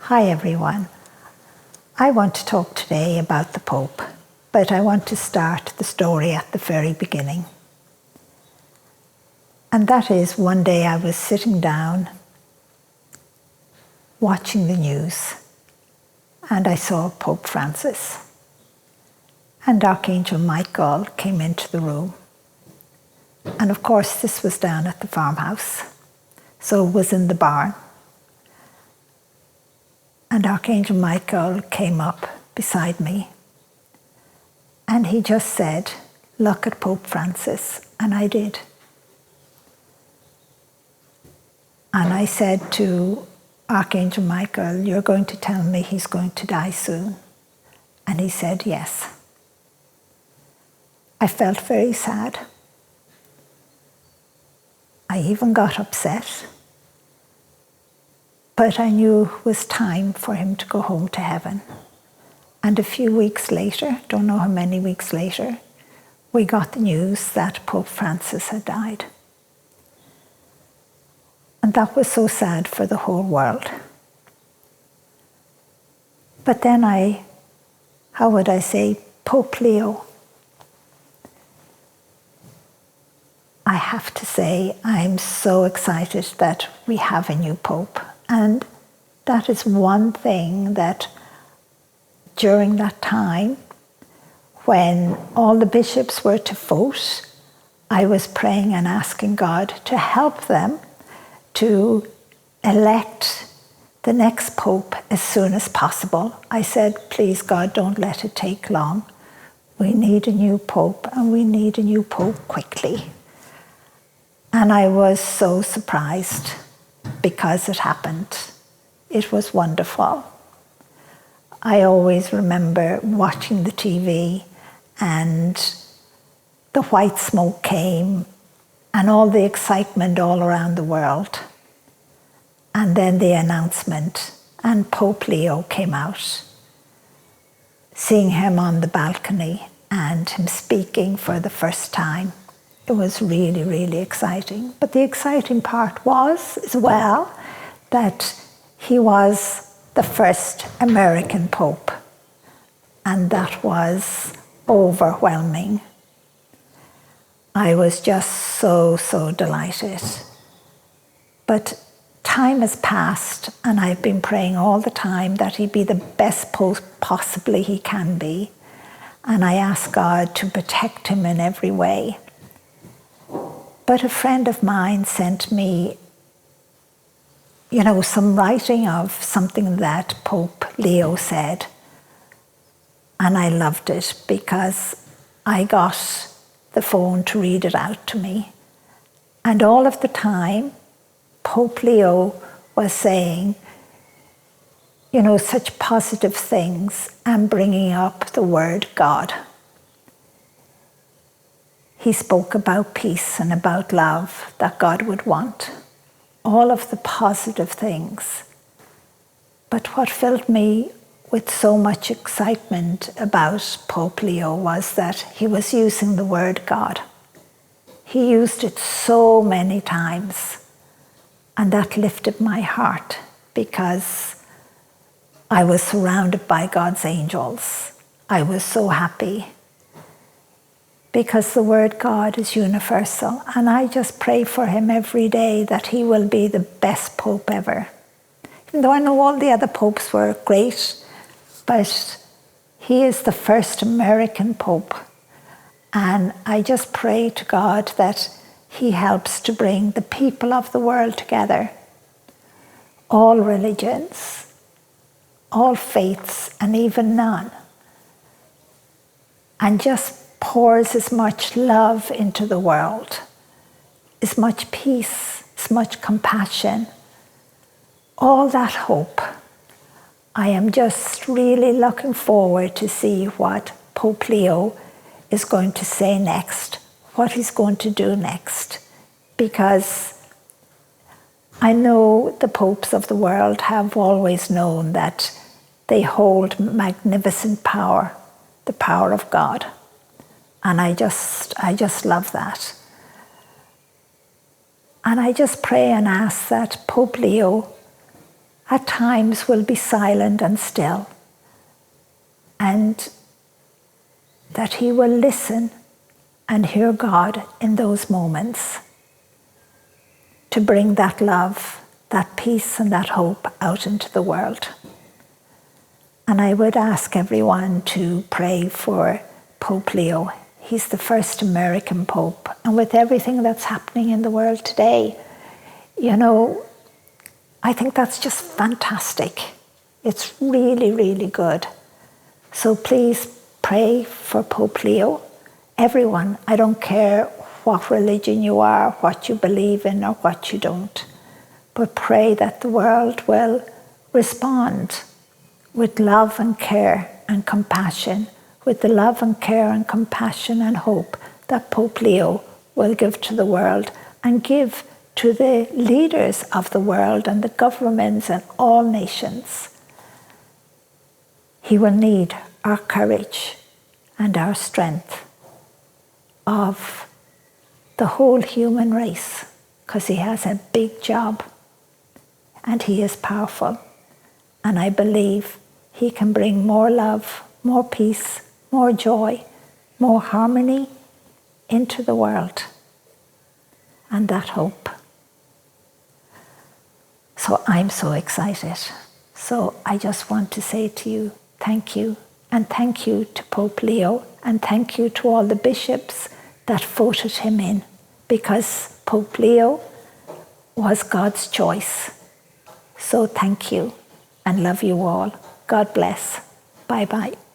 Hi everyone. I want to talk today about the Pope, but I want to start the story at the very beginning. And that is, one day I was sitting down watching the news and I saw Pope Francis. And Archangel Michael came into the room. And of course this was down at the farmhouse, so it was in the barn. And Archangel Michael came up beside me and he just said, "Look at Pope Francis." And I did. And I said to Archangel Michael, "You're going to tell me he's going to die soon?" And he said, "Yes." I felt very sad. I even got upset. But I knew it was time for him to go home to heaven. And a few weeks later, don't know how many weeks later, we got the news that Pope Francis had died. And that was so sad for the whole world. But then Pope Leo. I have to say, I'm so excited that we have a new Pope. And that is one thing that during that time, when all the bishops were to vote, I was praying and asking God to help them to elect the next Pope as soon as possible. I said, "Please God, don't let it take long. We need a new Pope, and we need a new Pope quickly." And I was so surprised because it happened. It was wonderful. I always remember watching the TV and the white smoke came and all the excitement all around the world. And then the announcement, and Pope Leo came out. Seeing him on the balcony and him speaking for the first time, it was really, really exciting. But the exciting part was, as well, that he was the first American Pope. And that was overwhelming. I was just so delighted. But time has passed, and I've been praying all the time that he be the best Pope possibly he can be. And I ask God to protect him in every way. But a friend of mine sent me, some writing of something that Pope Leo said. And I loved it because I got the phone to read it out to me. And all of the time, Pope Leo was saying, such positive things and bringing up the word God. He spoke about peace and about love that God would want. All of the positive things. But what filled me with so much excitement about Pope Leo was that he was using the word God. He used it so many times. And that lifted my heart because I was surrounded by God's angels. I was so happy. Because the word God is universal. And I just pray for him every day that he will be the best Pope ever. Even though I know all the other popes were great, but he is the first American Pope. And I just pray to God that he helps to bring the people of the world together. All religions, all faiths, and even none. And just pours as much love into the world, as much peace, as much compassion, all that hope. I am just really looking forward to see what Pope Leo is going to say next, what he's going to do next, because I know the popes of the world have always known that they hold magnificent power, the power of God. And I just love that. And I just pray and ask that Pope Leo at times will be silent and still, and that he will listen and hear God in those moments to bring that love, that peace and that hope out into the world. And I would ask everyone to pray for Pope Leo. He's the first American Pope, and with everything that's happening in the world today, I think that's just fantastic. It's really, really good. So please pray for Pope Leo. Everyone, I don't care what religion you are, what you believe in or what you don't, but pray that the world will respond with love and care and compassion, with the love and care and compassion and hope that Pope Leo will give to the world and give to the leaders of the world and the governments and all nations. He will need our courage and our strength of the whole human race, because he has a big job and he is powerful. And I believe he can bring more love, more peace, more joy, more harmony into the world, and that hope. So I'm so excited. So I just want to say to you, thank you, and thank you to Pope Leo, and thank you to all the bishops that voted him in, because Pope Leo was God's choice. So thank you, and love you all. God bless. Bye-bye.